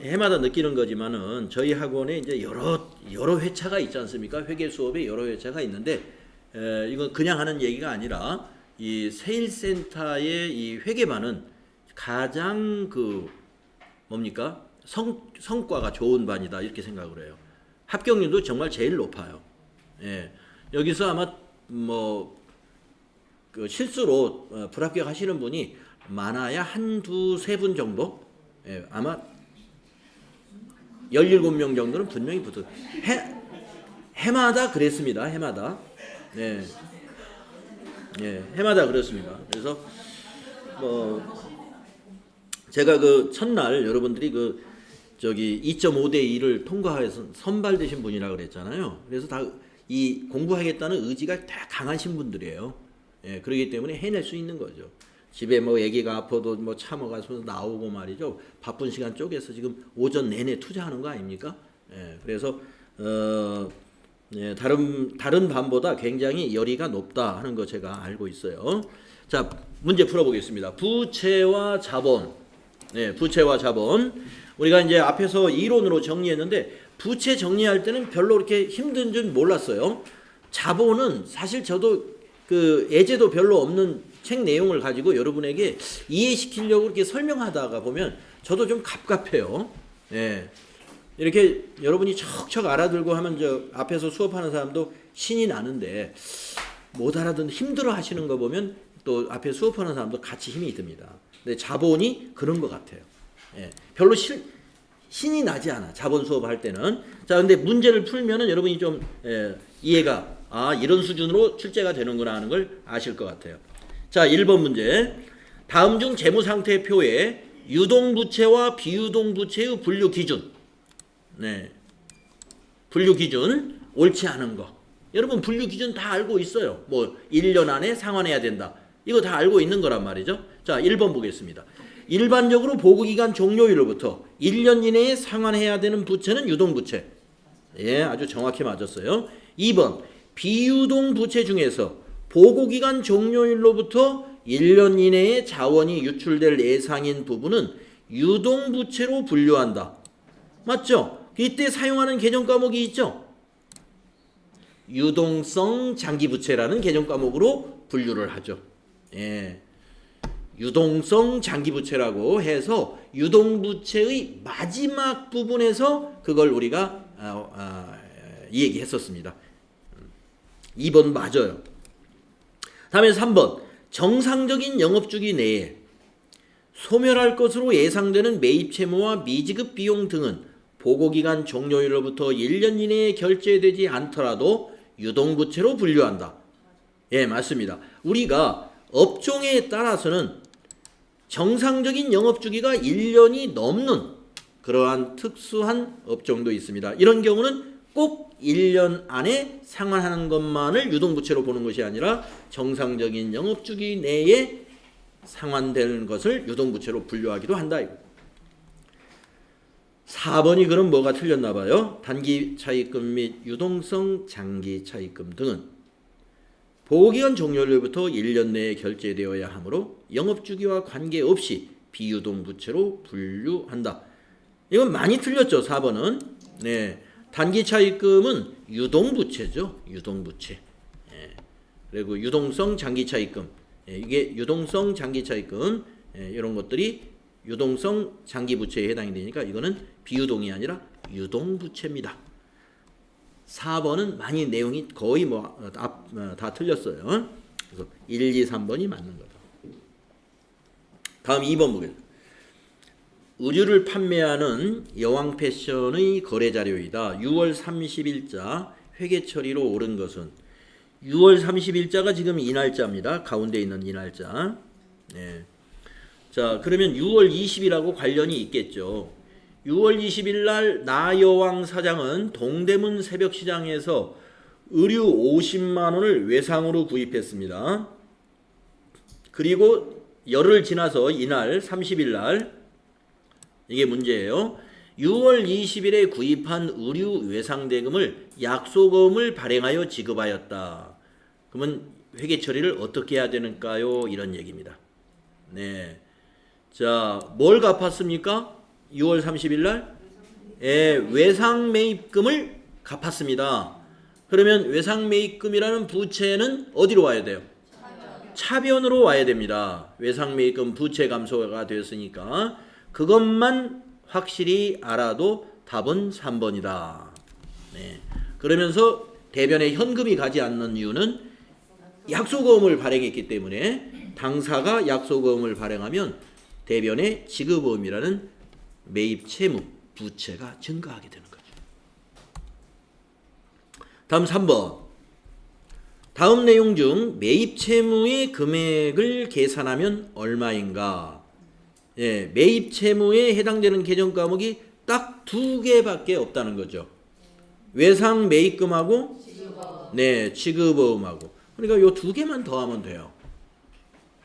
해마다 느끼는 거지만은 저희 학원에 이제 여러 회차가 있지 않습니까? 회계 수업에 여러 회차가 있는데 이건 그냥 하는 얘기가 아니라 이 세일센터의 이 회계반은 가장 그 뭡니까? 성과가 좋은 반이다 이렇게 생각을 해요. 합격률도 정말 제일 높아요. 예. 여기서 아마 뭐 그 실수로 불합격하시는 분이 많아야 한두 세 분 정도? 예, 아마 17명 정도는 분명히 붙어. 해마다 그랬습니다. 해마다. 네. 예, 해마다 그렇습니다. 그래서 제가 그 첫날 여러분들이 그 저기 2.5대 2를 통과해서 선발되신 분이라 그랬잖아요. 그래서 다 이 공부하겠다는 의지가 다 강하신 분들이에요. 예, 그렇기 때문에 해낼 수 있는 거죠. 집에 뭐 애기가 아파도 뭐 참아가서 나오고 말이죠. 바쁜 시간 쪼개서 지금 오전 내내 투자하는 거 아닙니까? 예, 그래서 예, 다른 반보다 굉장히 열의가 높다 하는 거 제가 알고 있어요. 자, 문제 풀어보겠습니다. 부채와 자본. 네, 부채와 자본. 우리가 이제 앞에서 이론으로 정리했는데 부채 정리할 때는 별로 그렇게 힘든 줄 몰랐어요. 자본은 사실 저도 그 예제도 별로 없는 책 내용을 가지고 여러분에게 이해시키려고 이렇게 설명하다가 보면 저도 좀 갑갑해요. 예. 이렇게 여러분이 척척 알아들고 하면 저 앞에서 수업하는 사람도 신이 나는데 못 알아듣는 힘들어 하시는 거 보면 또 앞에 수업하는 사람도 같이 힘이 듭니다. 근데 자본이 그런 것 같아요. 예. 별로 신이 나지 않아. 자본 수업할 때는. 자, 근데 문제를 풀면은 여러분이 좀 이해가 이런 수준으로 출제가 되는구나 하는 걸 아실 것 같아요. 자, 1번 문제. 다음 중 재무상태표에 유동부채와 비유동부채의 분류 기준. 네. 분류 기준 옳지 않은 거. 여러분 분류 기준 다 알고 있어요. 뭐 1년 안에 상환해야 된다. 이거 다 알고 있는 거란 말이죠. 자, 1번 보겠습니다. 일반적으로 보고기간 종료일로부터 1년 이내에 상환해야 되는 부채는 유동부채. 예, 아주 정확히 맞았어요. 2번 비유동부채 중에서 보고기간 종료일로부터 1년 이내에 자원이 유출될 예상인 부분은 유동부채로 분류한다. 맞죠? 이때 사용하는 개정 과목이 있죠? 유동성 장기부채라는 개정 과목으로 분류를 하죠. 예. 유동성 장기부채라고 해서 유동부채의 마지막 부분에서 그걸 우리가 얘기했었습니다. 2번 맞아요. 다음에 3번 정상적인 영업주기 내에 소멸할 것으로 예상되는 매입 채무와 미지급 비용 등은 보고기간 종료일로부터 1년 이내에 결제되지 않더라도 유동부채로 분류한다. 예, 맞습니다. 우리가 업종에 따라서는 정상적인 영업주기가 1년이 넘는 그러한 특수한 업종도 있습니다. 이런 경우는 꼭 1년 안에 상환하는 것만을 유동부채로 보는 것이 아니라 정상적인 영업주기 내에 상환되는 것을 유동부채로 분류하기도 한다. 4번이 그럼 뭐가 틀렸나 봐요. 단기 차입금 및 유동성 장기 차입금 등은 보호기간 종료일부터 1년 내에 결제되어야 하므로 영업주기와 관계없이 비유동부채로 분류한다. 이건 많이 틀렸죠. 4번은. 네. 단기 차입금은 유동부채죠. 유동부채. 예. 그리고 유동성 장기 차입금. 예. 이게 유동성 장기 차입금. 예. 이런 것들이 유동성 장기 부채에 해당이 되니까 이거는 비유동이 아니라 유동부채입니다. 4번은 많이 내용이 거의 다 틀렸어요. 그래서 1, 2, 3번이 맞는 거다. 다음 2번 보겠습니다. 의류를 판매하는 여왕패션의 거래자료이다. 6월 30일자 회계 처리로 옳은 것은 6월 30일자가 지금 이 날짜입니다. 가운데 있는 이 날짜. 네. 자, 그러면 6월 20일하고 관련이 있겠죠. 6월 20일 날 나여왕 사장은 동대문 새벽시장에서 의류 50만 원을 외상으로 구입했습니다. 그리고 열흘 지나서 이날 30일 날 이게 문제예요. 6월 20일에 구입한 의류 외상 대금을 약소금을 발행하여 지급하였다. 그러면 회계 처리를 어떻게 해야 되는가요? 이런 얘기입니다. 네. 자, 뭘 갚았습니까? 6월 30일 날 외상 매입금을 갚았습니다. 그러면 외상 매입금이라는 부채는 어디로 와야 돼요? 차변으로 와야 됩니다. 외상 매입금 부채 감소가 되었으니까 그것만 확실히 알아도 답은 3번이다. 네. 그러면서 대변에 현금이 가지 않는 이유는 약소거금을 발행했기 때문에 당사가 약소거금을 발행하면 대변에 지급보험이라는 매입 채무 부채가 증가하게 되는 거죠. 다음 3번. 다음 내용 중 매입 채무의 금액을 계산하면 얼마인가? 예, 매입 채무에 해당되는 계정 과목이 딱 2개밖에 없다는 거죠. 외상 매입금하고 지급보험하고. 그러니까 요 2개만 더하면 돼요.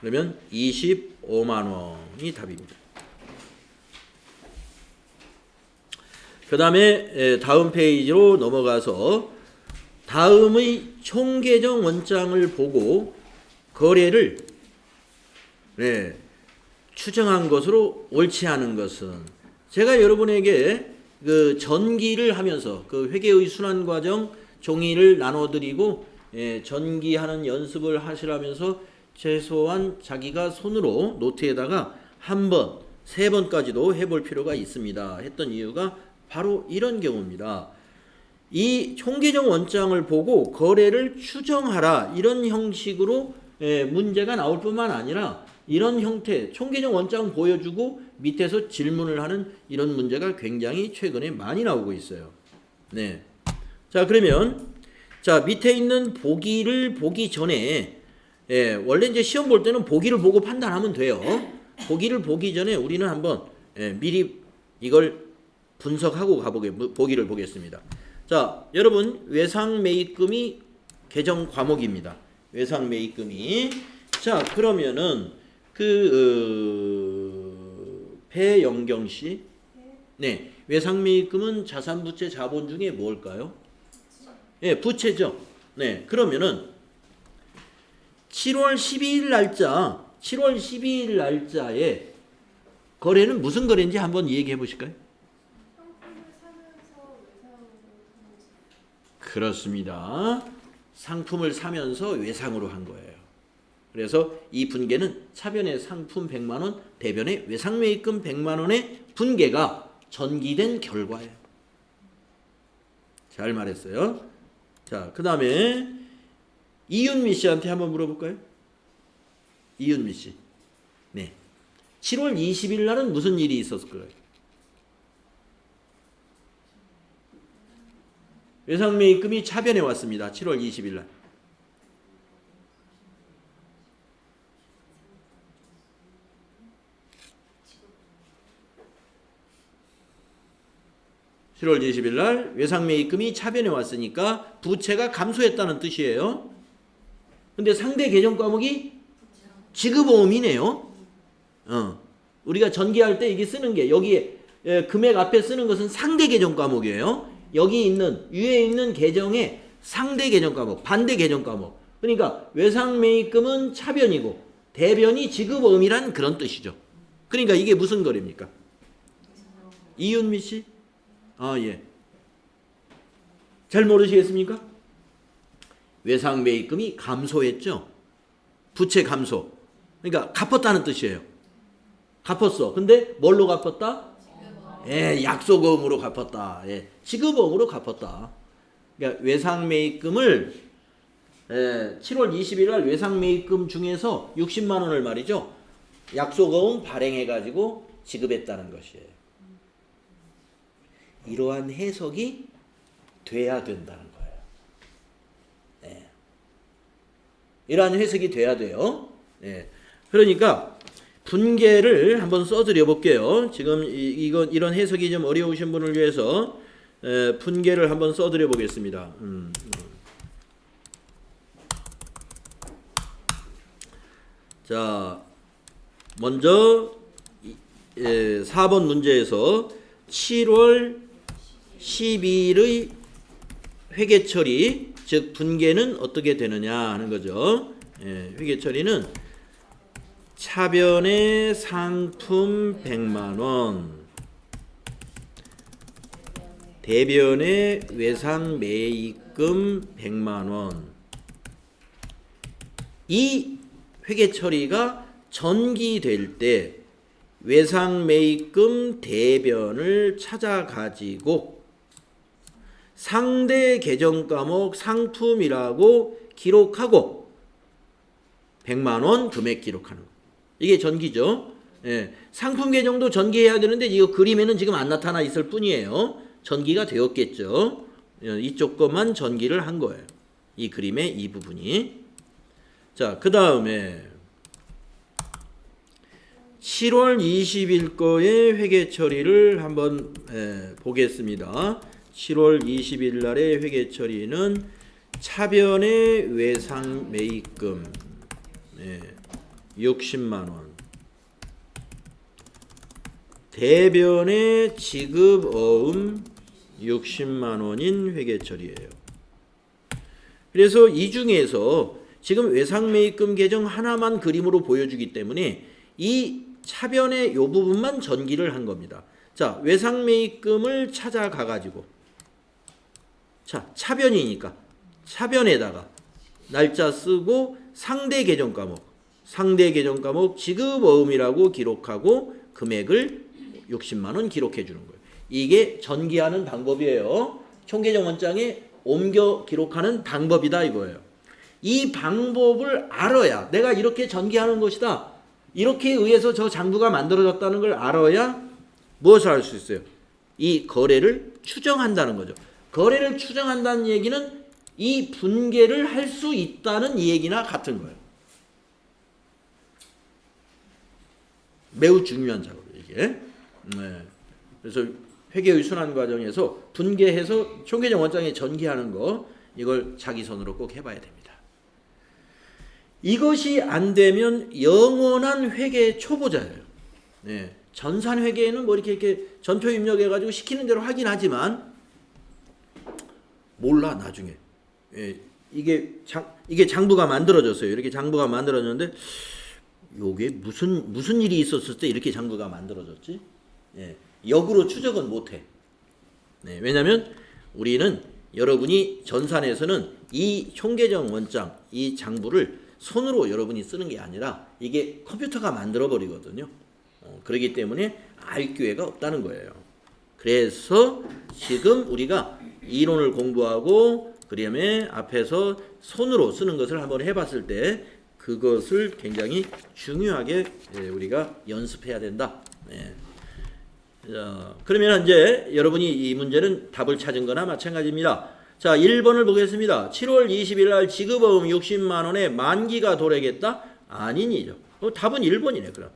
그러면 25만 원이 답입니다. 그 다음에 다음 페이지로 넘어가서 다음의 총계정 원장을 보고 거래를 추정한 것으로 옳지 않은 것은, 제가 여러분에게 그 전기를 하면서 그 회계의 순환 과정 종이를 나눠드리고 전기하는 연습을 하시라면서 최소한 자기가 손으로 노트에다가 한 번, 3번까지도 해볼 필요가 있습니다 했던 이유가 바로 이런 경우입니다. 이 총계정 원장을 보고 거래를 추정하라, 이런 형식으로 문제가 나올 뿐만 아니라 이런 형태 총계정 원장 보여주고 밑에서 질문을 하는 이런 문제가 굉장히 최근에 많이 나오고 있어요. 네. 자, 그러면 자, 밑에 있는 보기를 보기 전에 원래 이제 시험 볼 때는 보기를 보고 판단하면 돼요. 보기를 보기 전에 우리는 한번 미리 이걸 분석하고 보기를 보겠습니다. 자, 여러분 외상 매입금이 계정 과목입니다. 외상 매입금이. 자, 그러면은 배영경 씨, 네, 외상 매입금은 자산 부채 자본 중에 뭘까요? 예, 부채죠. 네, 그러면은 7월 12일 날짜에 거래는 무슨 거래인지 한번 얘기해 보실까요? 그렇습니다. 상품을 사면서 외상으로 한 거예요. 그래서 이 분계는 차변의 상품 100만 원, 대변의 외상 매입금 100만 원의 분계가 전기된 결과예요. 잘 말했어요. 자, 그 다음에 이윤미 씨한테 한번 물어볼까요? 이윤미 씨. 네. 7월 20일 날은 무슨 일이 있었을까요? 외상 매입금이 차변에 왔습니다. 7월 20일 날. (7월 20일) 날 외상 매입금이 차변에 왔으니까 부채가 감소했다는 뜻이에요. 근데 상대 계정 과목이 지급보험이네요. 우리가 전기할 때 이게 쓰는 게 여기에 금액 앞에 쓰는 것은 상대 계정 과목이에요. 여기 있는 위에 있는 계정의 상대 계정 과목, 반대 계정 과목. 그러니까 외상 매입금은 차변이고 대변이 지급보험이란 그런 뜻이죠. 그러니까 이게 무슨 거래입니까? 이윤미 씨? 아, 예. 잘 모르시겠습니까? 외상 매입금이 감소했죠. 부채 감소. 그러니까 갚았다는 뜻이에요. 갚았어. 근데 뭘로 갚았다? 약소금으로 갚았다. 지급보험으로 갚았다. 그러니까 외상 매입금을 7월 20일 날 외상 매입금 중에서 60만 원을 말이죠. 약소금 발행해 가지고 지급했다는 것이에요. 이러한 해석이 돼야 된다는 거예요. 이러한 해석이 돼야 돼요. 그러니까 분계를 한번 써드려 볼게요. 지금 이런 해석이 좀 어려우신 분을 위해서 분계를 한번 써드려 보겠습니다. 자, 먼저 4번 문제에서 7월 12일의 회계 처리, 즉 분계는 어떻게 되느냐 하는 거죠. 회계 처리는 차변의 상품 100만 원, 대변의 외상 매입금 100만 원. 이 회계 처리가 전기될 때 외상 매입금 대변을 찾아가지고 상대 계정 과목 상품이라고 기록하고 100만 원 금액 기록하는 거. 이게 전기죠. 예, 상품 계정도 전기해야 되는데 이거 그림에는 지금 안 나타나 있을 뿐이에요. 전기가 되었겠죠. 이쪽 것만 전기를 한 거예요. 이 그림의 이 부분이. 자, 그 다음에 7월 20일 거의 회계 처리를 한번 보겠습니다. 7월 20일 날의 회계 처리는 차변의 외상 매입금 60만 원, 대변의 지급 어음 60만 원인 회계 처리예요. 그래서 이 중에서 지금 외상 매입금 계정 하나만 그림으로 보여주기 때문에 이 차변의 요 부분만 전기를 한 겁니다. 자, 외상 매입금을 찾아가 가지고 자, 차변이니까 차변에다가 날짜 쓰고 상대 계정 과목 지급 어음이라고 기록하고 금액을 60만 원 기록해 주는 거예요. 이게 전기하는 방법이에요. 총계정 원장에 옮겨 기록하는 방법이다 이거예요. 이 방법을 알아야 내가 이렇게 전기하는 것이다. 이렇게 의해서 저 장부가 만들어졌다는 걸 알아야 무엇을 할 수 있어요? 이 거래를 추정한다는 거죠. 거래를 추정한다는 얘기는 이 분계를 할 수 있다는 얘기나 같은 거예요. 매우 중요한 작업이에요, 이게. 네. 그래서 회계의 순환 과정에서 분계해서 총계정 원장에 전기하는 거 이걸 자기 손으로 꼭 해봐야 됩니다. 이것이 안 되면 영원한 회계 초보자예요. 네. 전산 회계에는 뭐 이렇게 전표 입력해가지고 시키는 대로 하긴 하지만 몰라 나중에. 예. 이게 장부가 만들어졌어요. 이렇게 장부가 만들어졌는데 요게 무슨 일이 있었을 때 이렇게 장부가 만들어졌지? 예. 역으로 추적은 못해. 네. 왜냐하면 우리는 여러분이 전산에서는 이 총계정 원장 이 장부를 손으로 여러분이 쓰는 게 아니라 이게 컴퓨터가 만들어 버리거든요. 그렇기 때문에 알 기회가 없다는 거예요. 그래서 지금 우리가 이론을 공부하고 그다음에 앞에서 손으로 쓰는 것을 한번 해봤을 때 그것을 굉장히 중요하게 우리가 연습해야 된다. 네. 자, 그러면 이제 여러분이 이 문제는 답을 찾은 거나 마찬가지입니다. 자, 1번을 보겠습니다. 7월 20일 날 지급어음 60만 원에 만기가 도래하겠다? 아니니죠. 답은 1번이네, 그럼.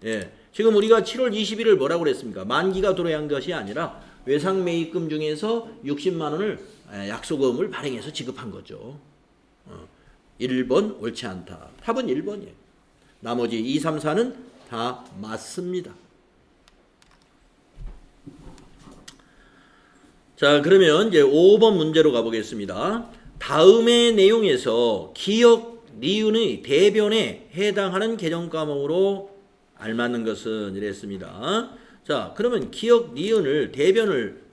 예. 지금 우리가 7월 20일을 뭐라고 그랬습니까? 만기가 도래한 것이 아니라 외상 매입금 중에서 60만 원을 약속어음을 발행해서 지급한 거죠. 1번 옳지 않다. 답은 1번이에요. 나머지 2, 3, 4는 다 맞습니다. 자, 그러면 이제 5번 문제로 가보겠습니다. 다음의 내용에서 기억 니은의 대변에 해당하는 계정 과목으로 알맞는 것은 이랬습니다. 자, 그러면 기억 니은을 대변을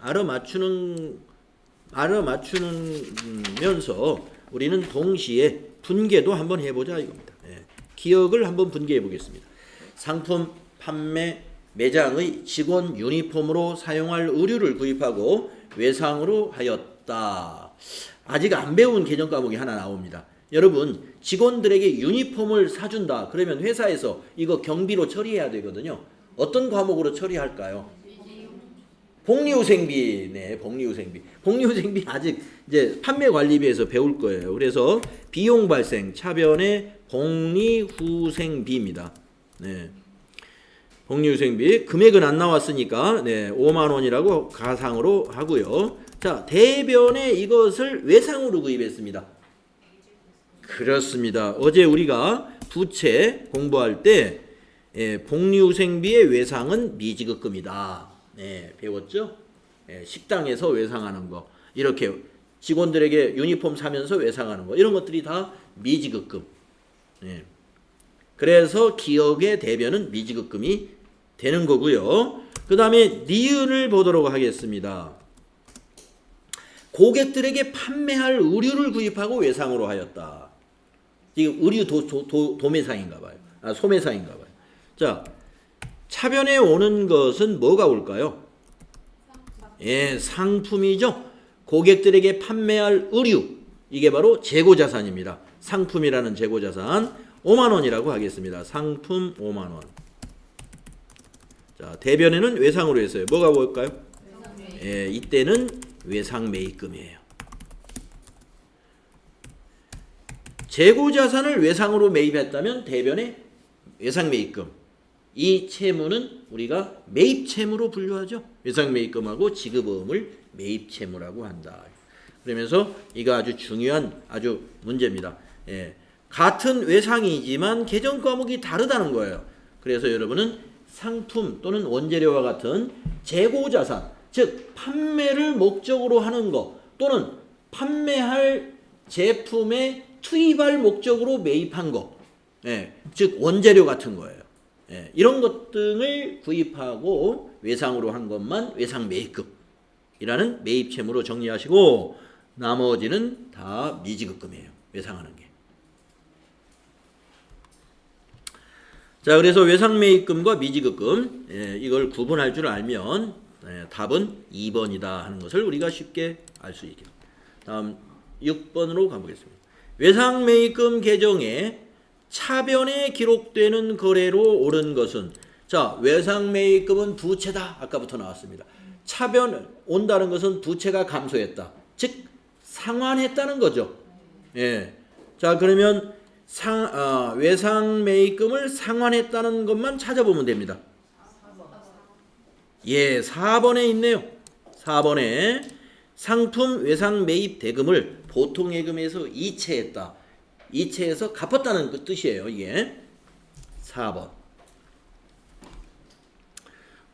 알아맞추면서 우리는 동시에 분계도 한번 해보자 이겁니다. 예. 기억을 한번 분계해 보겠습니다. 상품 판매 매장의 직원 유니폼으로 사용할 의류를 구입하고 외상으로 하였다. 아직 안 배운 계정 과목이 하나 나옵니다. 여러분, 직원들에게 유니폼을 사준다. 그러면 회사에서 이거 경비로 처리해야 되거든요. 어떤 과목으로 처리할까요? 복리후생비. 네, 복리후생비. 복리후생비 아직 이제 판매관리비에서 배울 거예요. 그래서 비용 발생 차변의 복리후생비입니다. 네. 복리후생비 금액은 안 나왔으니까 5만 원이라고 가상으로 하고요. 자, 대변에 이것을 외상으로 구입했습니다. 그렇습니다. 어제 우리가 부채 공부할 때 복리후생비의 외상은 미지급금이다. 네, 배웠죠? 식당에서 외상하는 거, 이렇게 직원들에게 유니폼 사면서 외상하는 거, 이런 것들이 다 미지급금. 네. 그래서 기억의 대변은 미지급금이 되는 거고요. 그 다음에 니은을 보도록 하겠습니다. 고객들에게 판매할 의류를 구입하고 외상으로 하였다. 지금 의류 도매상인가 봐요. 소매상인가 봐요. 자, 차변에 오는 것은 뭐가 올까요? 예, 상품이죠. 고객들에게 판매할 의류. 이게 바로 재고자산입니다. 상품이라는 재고자산 5만 원이라고 하겠습니다. 상품 5만 원. 자, 대변에는 외상으로 했어요. 뭐가 올까요? 예, 이때는 외상 매입금이에요. 재고자산을 외상으로 매입했다면 대변에 외상 매입금. 이 채무는 우리가 매입 채무로 분류하죠. 외상 매입금하고 지급음을 매입 채무라고 한다. 그러면서 이거 아주 중요한 아주 문제입니다. 예, 같은 외상이지만 개정 과목이 다르다는 거예요. 그래서 여러분은 상품 또는 원재료와 같은 재고자산, 즉 판매를 목적으로 하는 것 또는 판매할 제품에 투입할 목적으로 매입한 것, 예, 즉 원재료 같은 거예요. 예, 이런 것 등을 구입하고 외상으로 한 것만 외상 매입금이라는 매입 채무로 정리하시고 나머지는 다 미지급금이에요. 외상하는 게. 자, 그래서 외상 매입금과 미지급금, 예, 이걸 구분할 줄 알면 예, 답은 2번이다 하는 것을 우리가 쉽게 알 수 있겠습니다. 다음 6번으로 가보겠습니다. 외상 매입금 개정에 차변에 기록되는 거래로 옳은 것은, 자, 외상 매입금은 부채다. 아까부터 나왔습니다. 차변 온다는 것은 부채가 감소했다. 즉 상환했다는 거죠. 예. 자, 그러면 외상 매입금을 상환했다는 것만 찾아보면 됩니다. 예, 4번에 있네요. 4번에 상품 외상 매입 대금을 보통예금에서 이체했다. 이체해서 갚았다는 그 뜻이에요. 이게 4번.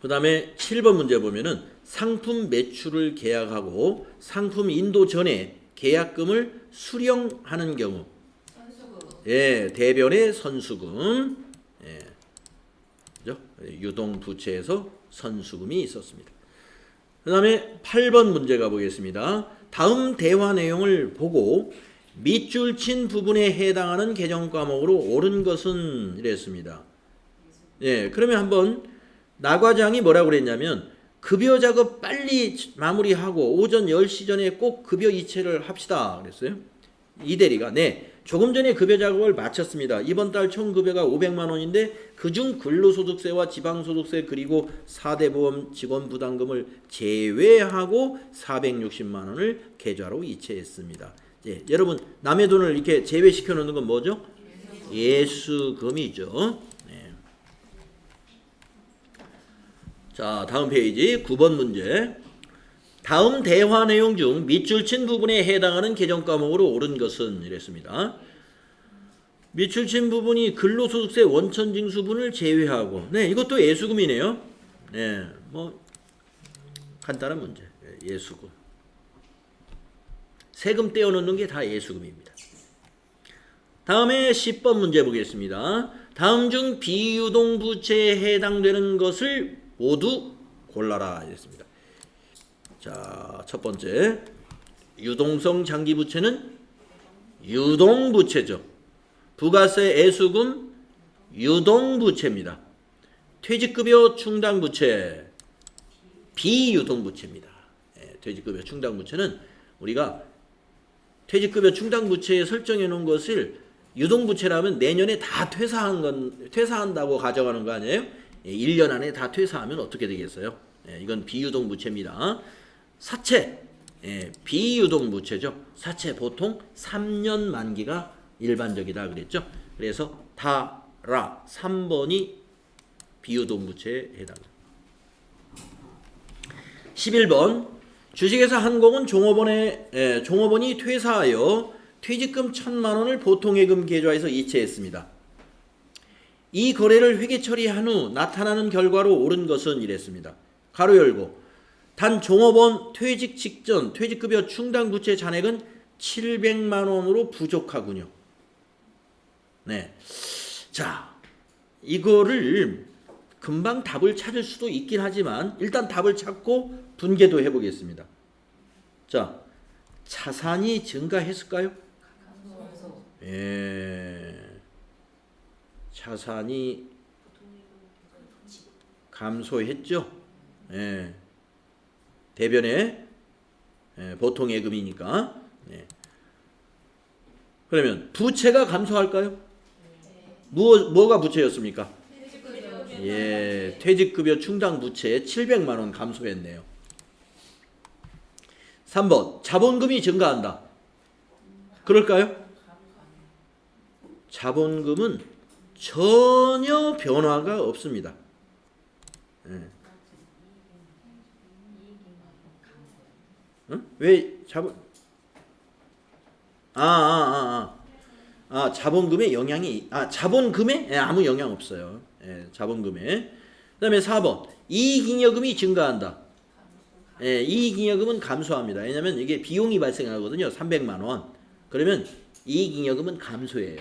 그 다음에 7번 문제 보면은 상품 매출을 계약하고 상품 인도 전에 계약금을 수령하는 경우, 예, 대변의 선수금, 예, 그죠? 유동부채에서 선수금이 있었습니다. 그 다음에 8번 문제 가보겠습니다. 다음 대화 내용을 보고 밑줄 친 부분에 해당하는 개정 과목으로 옳은 것은 이랬습니다. 예, 그러면 한번 나과장이 뭐라고 그랬냐면 급여 작업 빨리 마무리하고 오전 10시 전에 꼭 급여 이체를 합시다 그랬어요. 이 대리가 네, 조금 전에 급여 작업을 마쳤습니다. 이번 달 총 급여가 500만 원인데 그중 근로소득세와 지방소득세 그리고 4대 보험 직원 부담금을 제외하고 460만 원을 계좌로 이체했습니다. 예, 여러분 남의 돈을 이렇게 제외시켜 놓는 건 뭐죠? 예수금이죠. 네. 자, 다음 페이지 9번 문제. 다음 대화 내용 중 밑줄 친 부분에 해당하는 개정 과목으로 옳은 것은 이랬습니다. 밑줄 친 부분이 근로소득세 원천징수분을 제외하고, 네, 이것도 예수금이네요. 네, 뭐 간단한 문제. 예수금. 세금 떼어놓는 게 다 예수금입니다. 다음에 10번 문제 보겠습니다. 다음 중 비유동부채에 해당되는 것을 모두 골라라 이랬습니다. 자, 첫 번째 유동성 장기부채는 유동부채죠. 부가세 애수금 유동부채입니다. 퇴직급여 충당부채 비유동부채입니다. 예, 퇴직급여 충당부채는 우리가 퇴직급여 충당부채에 설정해 놓은 것을 유동부채라면 내년에 다 퇴사한다고 가져가는 거 아니에요? 예, 1년 안에 다 퇴사하면 어떻게 되겠어요? 예, 이건 비유동부채입니다. 사채, 예, 비유동부채죠. 사채 보통 3년 만기가 일반적이다 그랬죠. 그래서 다라 3번이 비유동부채에 해당합니다. 11번 주식회사 한공은 종업원이 퇴사하여 퇴직금 1,000만 원을 보통예금 계좌에서 이체했습니다. 이 거래를 회계 처리한 후 나타나는 결과로 옳은 것은 이랬습니다. 가로 열고 단 종업원 퇴직 직전 퇴직급여 충당부채 잔액은 700만 원으로 부족하군요. 네, 자, 이거를 금방 답을 찾을 수도 있긴 하지만 일단 답을 찾고 분개도 해보겠습니다. 자, 차산이 증가했을까요? 예. 차산이 감소했죠. 예. 대변에 보통 예금이니까. 예. 그러면 부채가 감소할까요? 뭐가 부채였습니까? 예, 퇴직급여 충당 부채 700만 원 감소했네요. 3번 자본금이 증가한다. 그럴까요? 자본금은 전혀 변화가 없습니다. 예. 응? 왜 자본금에 영향이 자본금에 아무 영향 없어요. 자본금에. 그다음에 4번 이익잉여금이 증가한다. 이익잉여금은 감소합니다. 왜냐하면 이게 비용이 발생하거든요. 300만 원. 그러면 이익잉여금은 감소해요.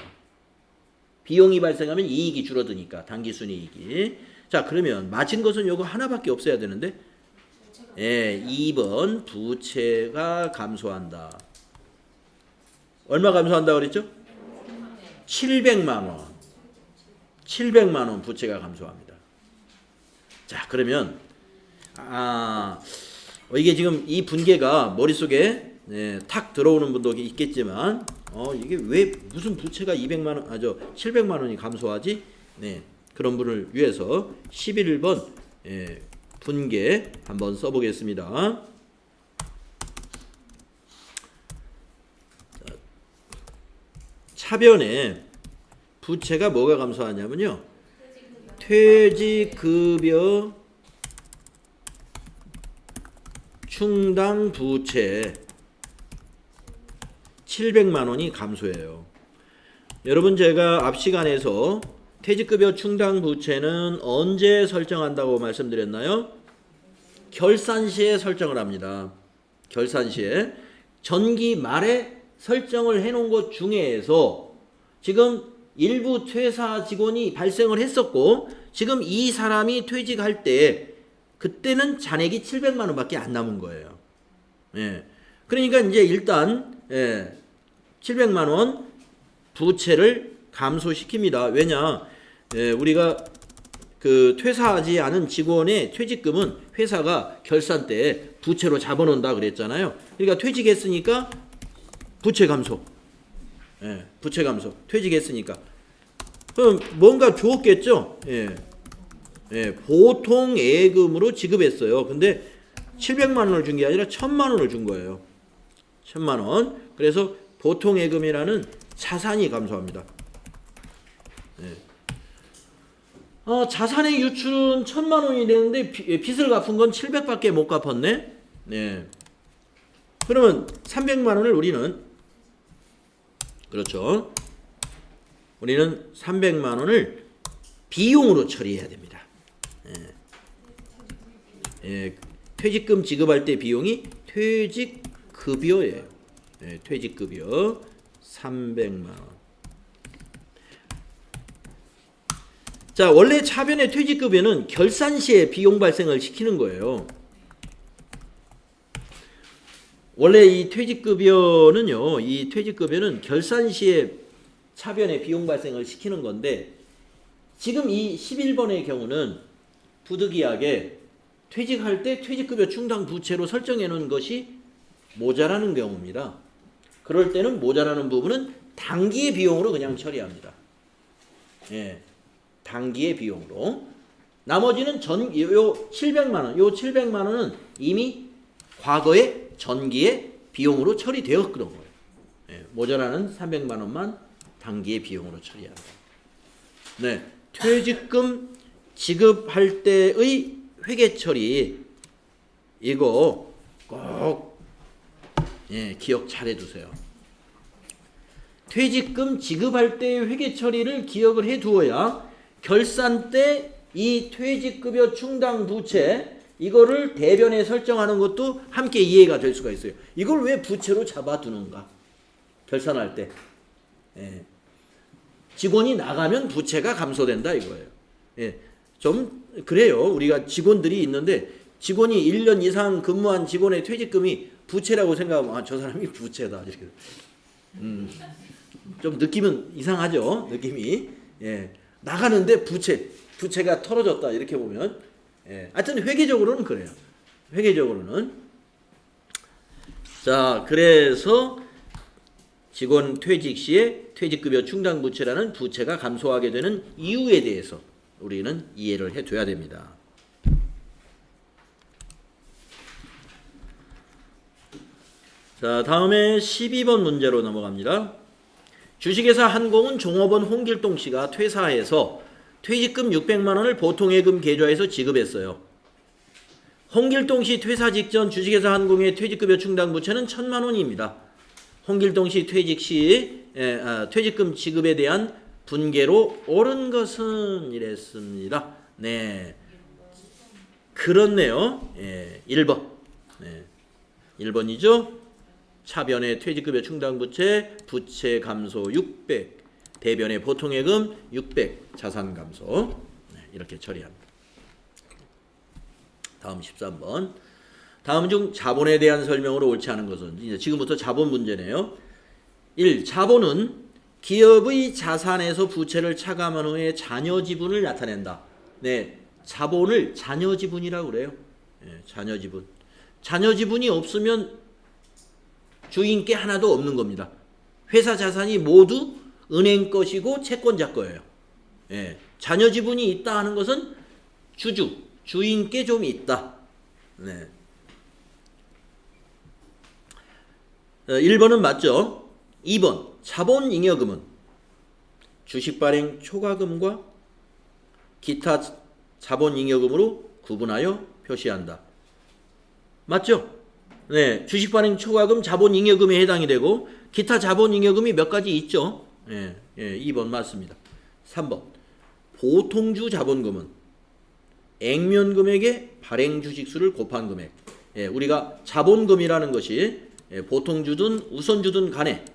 비용이 발생하면 이익이 줄어드니까 당기순이익이. 자, 그러면 맞은 것은 요거 하나밖에 없어야 되는데 2번 부채가 감소한다. 얼마 감소한다 그랬죠? 700만 원. 700만 원 부채가 감소합니다. 자, 그러면 이게 지금 이 분계가 머릿속에 탁 들어오는 분도 있겠지만 이게 왜 무슨 부채가 700만 원이 감소하지? 네. 그런 분을 위해서 11번 분계 한번 써보겠습니다. 차변에 부채가 뭐가 감소하냐면요. 퇴직급여 충당 부채 700만 원이 감소해요. 여러분 제가 앞 시간에서 퇴직급여 충당 부채는 언제 설정한다고 말씀드렸나요? 결산시에 설정을 합니다. 결산시에. 전기 말에 설정을 해놓은 것 중에서 지금 일부 퇴사 직원이 발생을 했었고 지금 이 사람이 퇴직할 때 그때는 잔액이 700만 원밖에 안 남은 거예요. 예. 그러니까 이제 일단 700만 원 부채를 감소시킵니다. 왜냐? 우리가 그 퇴사하지 않은 직원의 퇴직금은 회사가 결산 때 부채로 잡아놓는다 그랬잖아요. 그러니까 퇴직했으니까 부채 감소. 부채 감소. 퇴직했으니까. 그럼 뭔가 주었겠죠? 보통 예금으로 지급했어요. 근데 700만 원을 준 게 아니라 1000만 원을 준 거예요. 1000만 원. 그래서 보통 예금이라는 자산이 감소합니다. 자산의 유출은 1000만 원이 되는데 빚을 갚은 건 700밖에 못 갚았네. 네. 그러면 300만 원을 우리는 그렇죠. 우리는 300만 원을 비용으로 처리해야 됩니다. 퇴직금 지급할 때 비용이 퇴직급여예요. 퇴직급여 300만 원. 자, 원래 차변의 퇴직급여는 결산시에 비용 발생을 시키는 거예요. 원래 이 퇴직급여는요, 이 퇴직급여는 결산시에 차변에 비용 발생을 시키는 건데, 지금 이 11번의 경우는 부득이하게 퇴직할 때 퇴직급여 충당 부채로 설정해 놓은 것이 모자라는 경우입니다. 그럴 때는 모자라는 부분은 단기의 비용으로 그냥 처리합니다. 단기의 비용으로. 나머지는 요 700만 원, 요 700만 원은 이미 과거에 전기의 비용으로 처리되었던 거예요. 모자라는 300만 원만 단기의 비용으로 처리합니다. 네, 퇴직금 지급할 때의 회계 처리 이거 꼭 기억 잘 해두세요. 퇴직금 지급할 때의 회계 처리를 기억을 해두어야 결산 때 이 퇴직급여 충당 부채 이거를 대변에 설정하는 것도 함께 이해가 될 수가 있어요. 이걸 왜 부채로 잡아두는가? 결산할 때. 직원이 나가면 부채가 감소된다 이거예요. 좀 그래요. 우리가 직원들이 있는데 직원이 1년 이상 근무한 직원의 퇴직금이 부채라고 생각하면 아, 저 사람이 부채다 이렇게. 좀 느낌은 이상하죠. 느낌이. 예. 나가는데 부채가 털어졌다 이렇게 보면. 예. 하여튼 회계적으로는 그래요. 회계적으로는. 자, 그래서 직원 퇴직 시에 퇴직급여 충당 부채라는 부채가 감소하게 되는 이유에 대해서 우리는 이해를 해둬야 됩니다. 자, 다음에 12번 문제로 넘어갑니다. 주식회사 한공은 종업원 홍길동 씨가 퇴사해서 퇴직금 600만 원을 보통예금 계좌에서 지급했어요. 홍길동 씨 퇴사 직전 주식회사 한공의 퇴직급여 충당 부채는 1,000만 원입니다. 홍길동 씨 퇴직 시 퇴직금 지급에 대한 분계로 옳은 것은 이랬습니다. 네, 그렇네요. 1번. 1번이죠. 차변의 퇴직급여 충당 부채 감소 600, 대변의 보통예금 600 자산 감소. 이렇게 처리합니다. 다음 13번. 다음 중 자본에 대한 설명으로 옳지 않은 것은 이제 지금부터 자본 문제네요. 1. 자본은 기업의 자산에서 부채를 차감한 후에 잔여 지분을 나타낸다. 네, 자본을 잔여 지분이라고 그래요. 잔여 지분. 잔여 지분이 없으면 주인께 하나도 없는 겁니다. 회사 자산이 모두 은행 것이고 채권자 거예요. 잔여 지분이 있다 하는 것은 주인께 좀 있다. 네. 1번은 맞죠. 2번 자본잉여금은 주식 발행 초과금과 기타 자본잉여금으로 구분하여 표시한다. 맞죠? 네, 주식 발행 초과금 자본잉여금에 해당이 되고 기타 자본잉여금이 몇 가지 있죠. 2번 맞습니다. 3번 보통주 자본금은 액면금액의 발행 주식수를 곱한 금액. 우리가 자본금이라는 것이 보통주든 우선주든 간에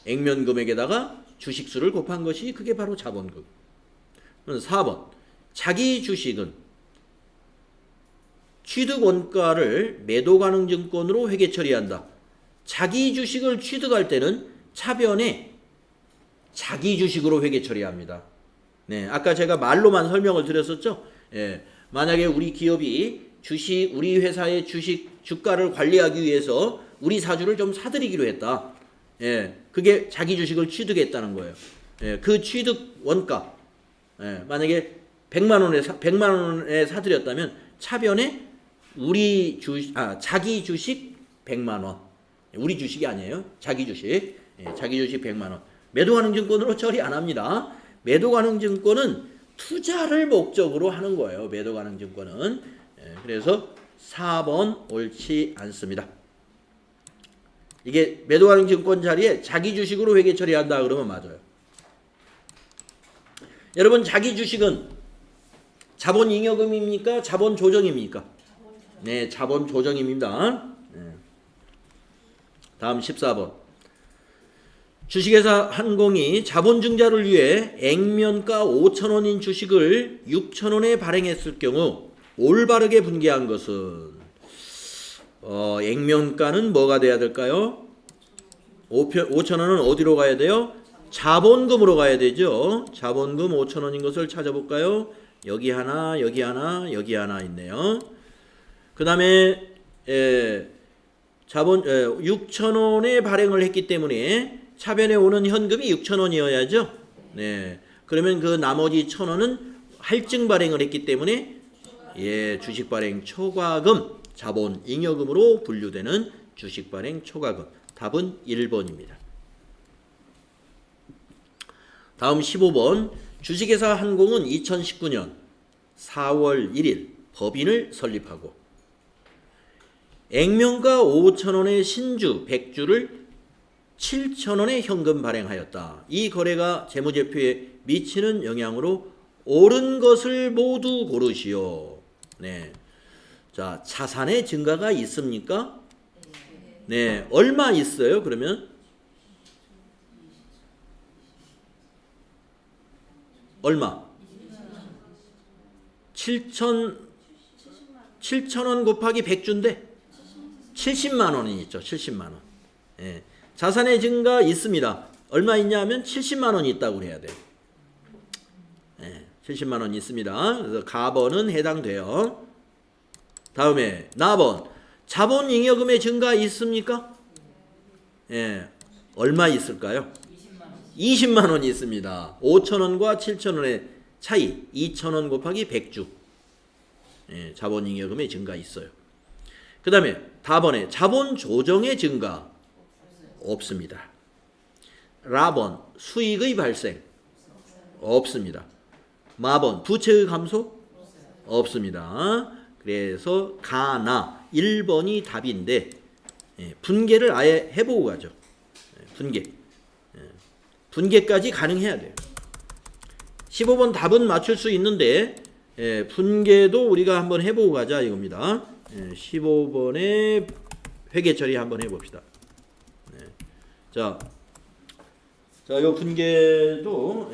액면금액에다가 주식수를 곱한 것이 그게 바로 자본금. 4번 자기 주식은 취득 원가를 매도 가능 증권으로 회계 처리한다. 자기 주식을 취득할 때는 차변에 자기 주식으로 회계 처리합니다. 네, 아까 제가 말로만 설명을 드렸었죠. 만약에 우리 기업이 우리 회사의 주가를 관리하기 위해서 우리 사주를 좀 사들이기로 했다. 그게 자기 주식을 취득했다는 거예요. 그 취득 원가, 만약에 100만 원에 사들였다면 차변에 자기 주식 100만 원. 우리 주식이 아니에요. 자기 주식 100만 원. 매도 가능 증권으로 처리 안 합니다. 매도 가능 증권은 투자를 목적으로 하는 거예요. 매도 가능 증권은. 그래서 4번 옳지 않습니다. 이게 매도 가능 증권 자리에 자기 주식으로 회계 처리한다 그러면 맞아요. 여러분 자기 주식은 자본잉여금입니까? 자본조정입니까? 네, 자본조정입니다. 다음 14번. 주식회사 한공이 자본증자를 위해 액면가 5,000원인 주식을 6,000원에 발행했을 경우 올바르게 분계한 것은 액면가는 뭐가 돼야 될까요? 5,000원은 어디로 가야 돼요? 자본금으로 가야 되죠. 자본금 5,000원인 것을 찾아볼까요? 여기 하나, 여기 하나, 여기 하나 있네요. 그 다음에 6,000원에 발행을 했기 때문에 차변에 오는 현금이 6,000원이어야죠. 네. 그러면 그 나머지 1,000원은 할증 발행을 했기 때문에 주식 발행 초과금, 자본잉여금으로 분류되는 주식 발행 초과금. 답은 1번입니다. 다음 15번. 주식회사 한공은 2019년 4월 1일 법인을 설립하고 액면가 5,000원의 신주 100주를 7,000원에 현금 발행하였다. 이 거래가 재무제표에 미치는 영향으로 옳은 것을 모두 고르시오. 네. 자, 자산의 증가가 있습니까? 네. 얼마 있어요? 그러면 얼마? 7,000원 곱하기 100주인데 70만 원이 있죠. 70만 원. 예. 자산의 증가 있습니다. 얼마 있냐 하면 70만 원이 있다고 해야 돼요. 예. 70만 원 있습니다. 그래서 가번은 해당돼요. 다음에 나번. 자본 잉여금의 증가 있습니까? 예. 얼마 있을까요? 20만 원이 있습니다. 5,000원과 7,000원의 차이. 2,000원 곱하기 100주. 예. 자본 잉여금의 증가 있어요. 그 다음에 다번에 자본 조정의 증가 없습니다. 라번 수익의 발생 없습니다. 마번 부채의 감소 없습니다. 그래서 가나 1번이 답인데 분개를 아예 해보고 가죠. 분개까지 가능해야 돼요. 15번 답은 맞출 수 있는데 분개도 우리가 한번 해보고 가자 이겁니다. 15번에 회계 처리 한번 해봅시다. 자, 요 분개도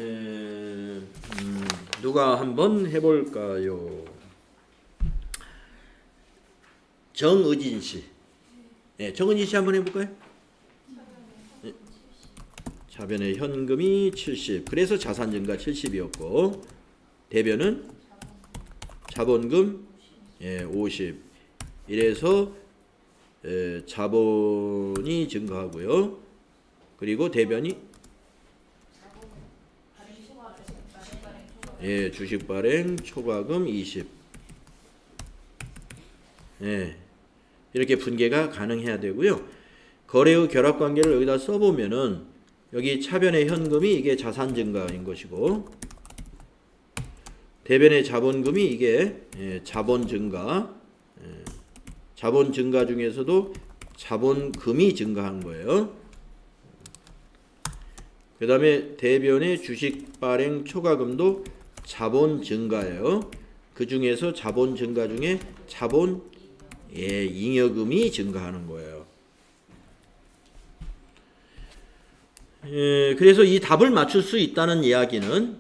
누가 한번 해볼까요? 정의진 씨. 정의진 씨 한번 해볼까요? 차변의 현금이 70. 그래서 자산 증가 70이었고 대변은 자본금 50. 이래서 자본이 증가하고요. 그리고 대변이 주식 발행 초과금 20. 이렇게 분개가 가능해야 되고요. 거래의 결합 관계를 여기다 써보면은 여기 차변의 현금이 이게 자산 증가인 것이고 대변의 자본금이 이게 자본 증가. 자본 증가 중에서도 자본금이 증가한 거예요. 그 다음에 대변의 주식 발행 초과금도 자본 증가예요. 그 중에서 자본 증가 중에 자본 잉여금이 증가하는 거예요. 그래서 이 답을 맞출 수 있다는 이야기는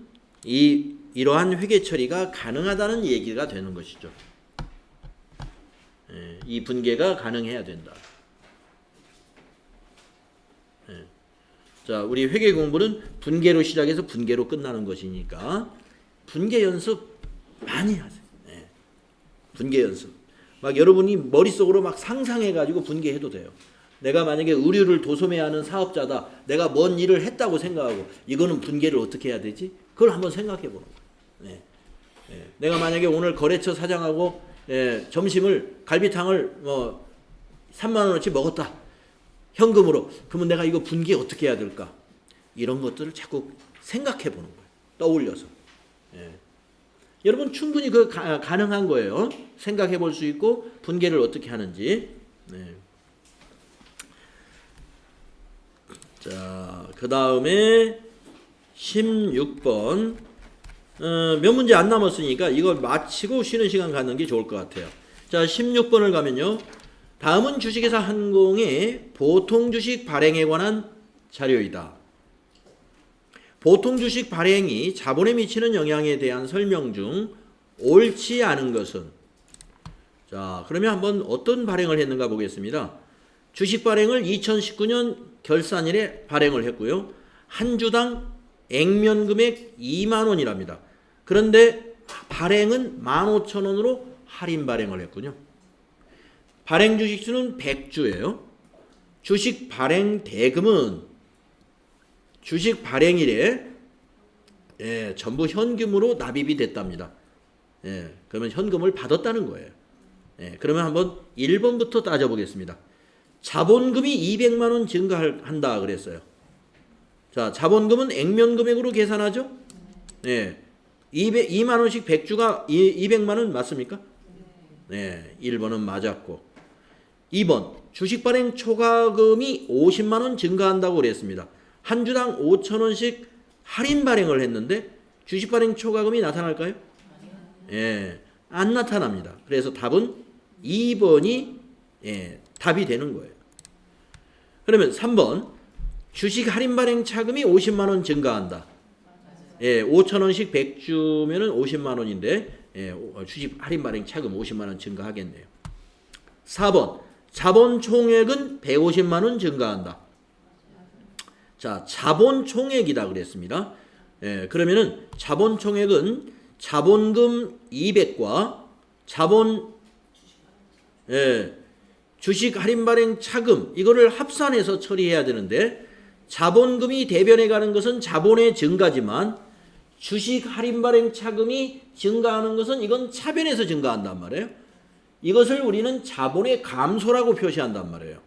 이러한 회계 처리가 가능하다는 얘기가 되는 것이죠. 이 분개가 가능해야 된다. 자, 우리 회계 공부는 분개로 시작해서 분개로 끝나는 것이니까 분개 연습 많이 하세요. 분개 연습. 막 여러분이 머릿속으로 막 상상해가지고 분개해도 돼요. 내가 만약에 의류를 도소매하는 사업자다. 내가 뭔 일을 했다고 생각하고 이거는 분개를 어떻게 해야 되지? 그걸 한번 생각해 보는 거예요. 내가 만약에 오늘 거래처 사장하고 점심을 갈비탕을 3만 원어치 먹었다. 현금으로. 그러면 내가 이거 분개 어떻게 해야 될까? 이런 것들을 자꾸 생각해 보는 거예요. 떠올려서. 여러분 충분히 그 가능한 거예요. 생각해 볼 수 있고 분개를 어떻게 하는지. 자, 그 다음에 16번. 몇 문제 안 남았으니까 이걸 마치고 쉬는 시간 갖는 게 좋을 것 같아요. 자, 16번을 가면요. 다음은 주식회사 한공의 보통 주식 발행에 관한 자료이다. 보통 주식 발행이 자본에 미치는 영향에 대한 설명 중 옳지 않은 것은? 자, 그러면 한번 어떤 발행을 했는가 보겠습니다. 주식 발행을 2019년 결산일에 발행을 했고요. 한 주당 액면 금액 2만 원이랍니다. 그런데 발행은 15,000원으로 할인 발행을 했군요. 발행 주식수는 100주예요. 주식 발행 대금은 주식 발행일에 전부 현금으로 납입이 됐답니다. 그러면 현금을 받았다는 거예요. 그러면 한번 1번부터 따져보겠습니다. 자본금이 200만 원 증가한다 그랬어요. 자, 자본금은 액면 금액으로 계산하죠? 2만 원씩 100주가 200만 원 맞습니까? 1번은 맞았고. 2번 주식 발행 초과금이 50만 원 증가한다고 그랬습니다. 한 주당 5,000원씩 할인 발행을 했는데 주식 발행 초과금이 나타날까요? 안 나타납니다. 그래서 답은 2번이 답이 되는 거예요. 그러면 3번 주식 할인 발행 차금이 50만 원 증가한다. 5,000원씩 100주면은 50만 원인데 주식 할인 발행 차금 50만 원 증가하겠네요. 4번 자본 총액은 150만 원 증가한다. 자, 자본 총액이다 그랬습니다. 예, 그러면은 자본 총액은 자본금 200과 주식 할인 발행 차금 이거를 합산해서 처리해야 되는데 자본금이 대변해 가는 것은 자본의 증가지만 주식 할인 발행 차금이 증가하는 것은 이건 차변에서 증가한단 말이에요. 이것을 우리는 자본의 감소라고 표시한단 말이에요.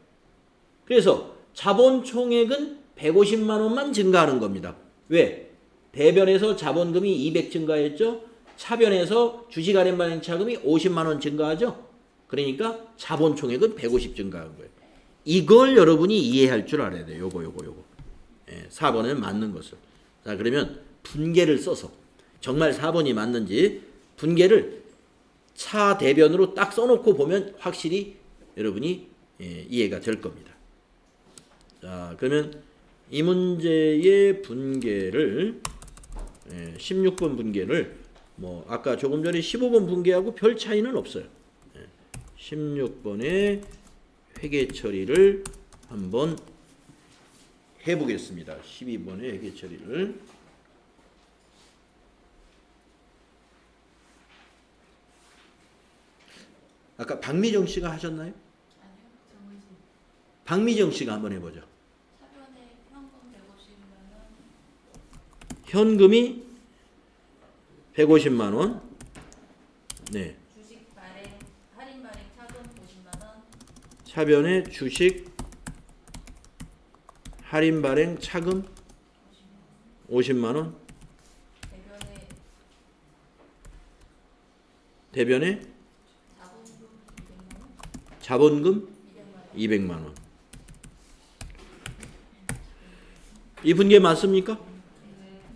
그래서 자본 총액은 150만 원만 증가하는 겁니다. 왜? 대변에서 자본금이 200 증가했죠. 차변에서 주식 할인 발행 차금이 50만 원 증가하죠. 그러니까 자본 총액은 150 증가한 거예요. 이걸 여러분이 이해할 줄 알아야 돼요. 요거. 예, 4번은 맞는 것을. 자, 그러면 분계를 써서 정말 4번이 맞는지 분계를 차 대변으로 딱 써놓고 보면 확실히 여러분이 이해가 될 겁니다. 자, 그러면 이 문제의 분계를 16번 분계를 뭐 아까 조금 전에 15번 분계하고 별 차이는 없어요. 16번의 회계 처리를 한번 해보겠습니다. 12번의 회계 처리를. 아까 박미정 씨가 하셨나요? 아니요, 정의진. 박미정 씨가 한번 해보죠. 차변에 현금 150만 원. 현금이 150만 원. 네. 주식 발행, 할인 발행 차금 50만 원. 차변에 주식 할인 발행 차금 50만 원. 대변에 자본금 200만 원. 이 분계 맞습니까?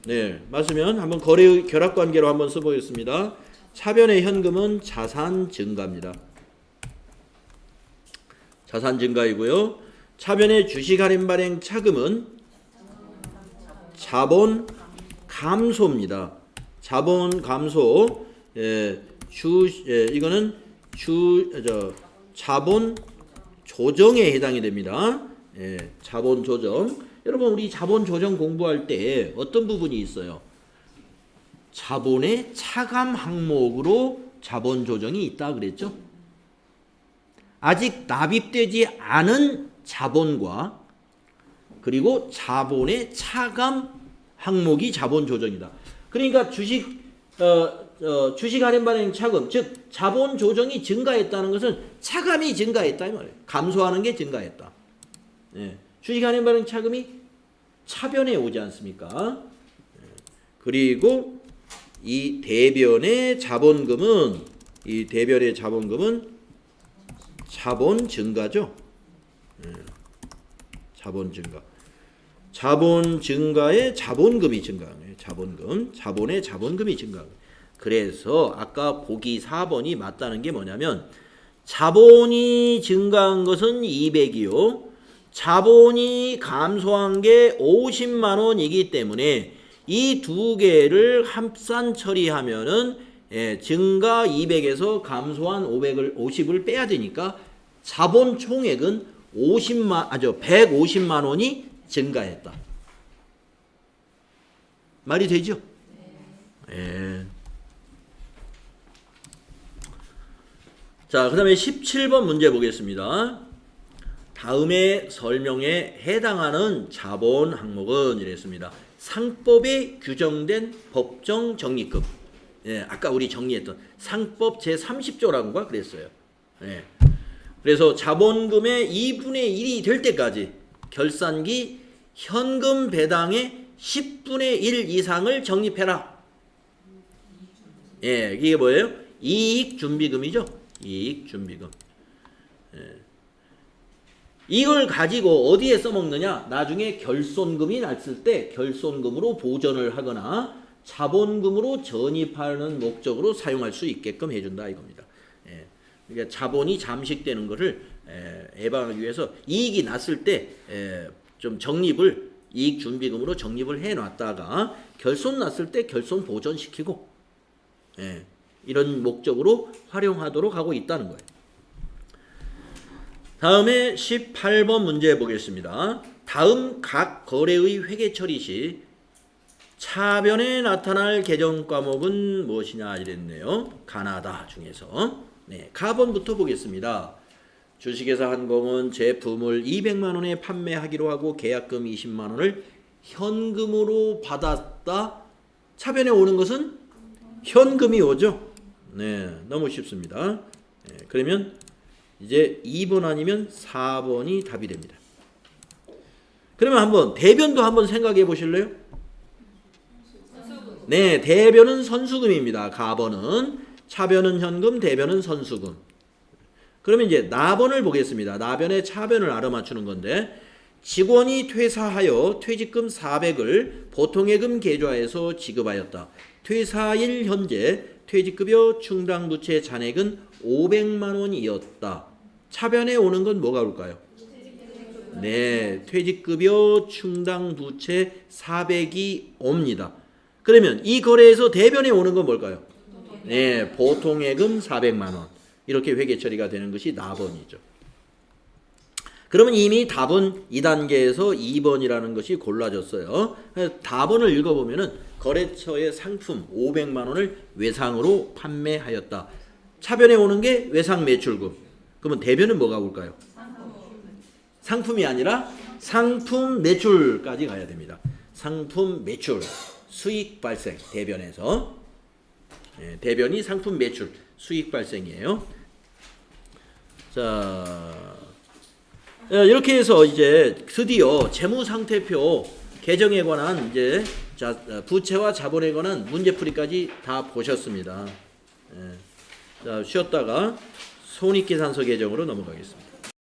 네, 맞으면 한번 거래 결합 관계로 한번 써보겠습니다. 차변의 현금은 자산 증가입니다. 자산 증가이고요. 차변의 주식 할인 발행 차금은 자본 감소입니다. 자본 감소. 이거는 자본 조정에 해당이 됩니다. 자본 조정. 여러분 우리 자본 조정 공부할 때 어떤 부분이 있어요? 자본의 차감 항목으로 자본 조정이 있다 그랬죠? 아직 납입되지 않은 자본과 그리고 자본의 차감 항목이 자본 조정이다. 그러니까 주식 할인 발행 차금, 즉 자본 조정이 증가했다는 것은 차감이 증가했다 이 말이에요. 감소하는 게 증가했다. 주식 할인 발행 차금이 차변에 오지 않습니까? 그리고 이 대변의 자본금은 자본 증가죠. 자본 증가. 자본 증가에 자본금이 증가하네요. 자본의 자본금이 증가하고. 그래서 아까 보기 4번이 맞다는 게 뭐냐면 자본이 증가한 것은 200이요. 자본이 감소한 게 50만 원이기 때문에 이 두 개를 합산 처리하면은 증가 200에서 감소한 50을 빼야 되니까 자본 총액은 150만 원이 증가했다. 말이 되죠? 네. 자, 그 다음에 17번 문제 보겠습니다. 다음의 설명에 해당하는 자본 항목은 이랬습니다. 상법에 규정된 법정 적립금. 아까 우리 정리했던 상법 제30조라고가 그랬어요. 그래서 자본금의 2분의 1이 될 때까지 결산기 현금 배당의 10분의 1 이상을 적립해라. 이게 뭐예요? 이익준비금이죠. 이익준비금. 이걸 가지고 어디에 써먹느냐? 나중에 결손금이 났을 때 결손금으로 보전을 하거나 자본금으로 전입하는 목적으로 사용할 수 있게끔 해준다 이겁니다. 그러니까 자본이 잠식되는 것을 예방하기 위해서 이익이 났을 때 좀 적립을 이익준비금으로 적립을 해놨다가 결손 났을 때 결손 보전시키고 이런 목적으로 활용하도록 하고 있다는 거예요. 다음에 18번 문제 보겠습니다. 다음 각 거래의 회계 처리 시 차변에 나타날 계정 과목은 무엇이냐 이랬네요. 가나다 중에서. 네, 가번부터 보겠습니다. 주식회사 한공은 제품을 200만 원에 판매하기로 하고 계약금 20만 원을 현금으로 받았다. 차변에 오는 것은 현금이 오죠. 네, 너무 쉽습니다. 네, 그러면 이제 2번 아니면 4번이 답이 됩니다. 그러면 한번 대변도 한번 생각해 보실래요? 네, 대변은 선수금입니다. 가번은 차변은 현금, 대변은 선수금. 그러면 이제 나번을 보겠습니다. 나변에 차변을 알아맞추는 건데 직원이 퇴사하여 퇴직금 400을 보통예금 계좌에서 지급하였다. 퇴사일 현재 퇴직급여 충당부채 잔액은 500만 원이었다. 차변에 오는 건 뭐가 올까요? 네, 퇴직급여 충당부채 400이 옵니다. 그러면 이 거래에서 대변에 오는 건 뭘까요? 네, 보통예금 400만 원. 이렇게 회계 처리가 되는 것이 나번이죠. 그러면 이미 답은 2단계에서 2번이라는 것이 골라졌어요. 답번을 읽어보면은 거래처의 상품 500만 원을 외상으로 판매하였다. 차변에 오는 게 외상 매출금. 그러면 대변은 뭐가 올까요? 상품이 아니라 상품 매출까지 가야 됩니다. 상품 매출, 수익 발생, 대변에서. 네, 대변이 상품 매출, 수익 발생이에요. 자, 이렇게 해서 이제 드디어 재무상태표 개정에 관한 이제 부채와 자본에 관한 문제풀이까지 다 보셨습니다. 자, 쉬었다가 손익계산서 개정으로 넘어가겠습니다.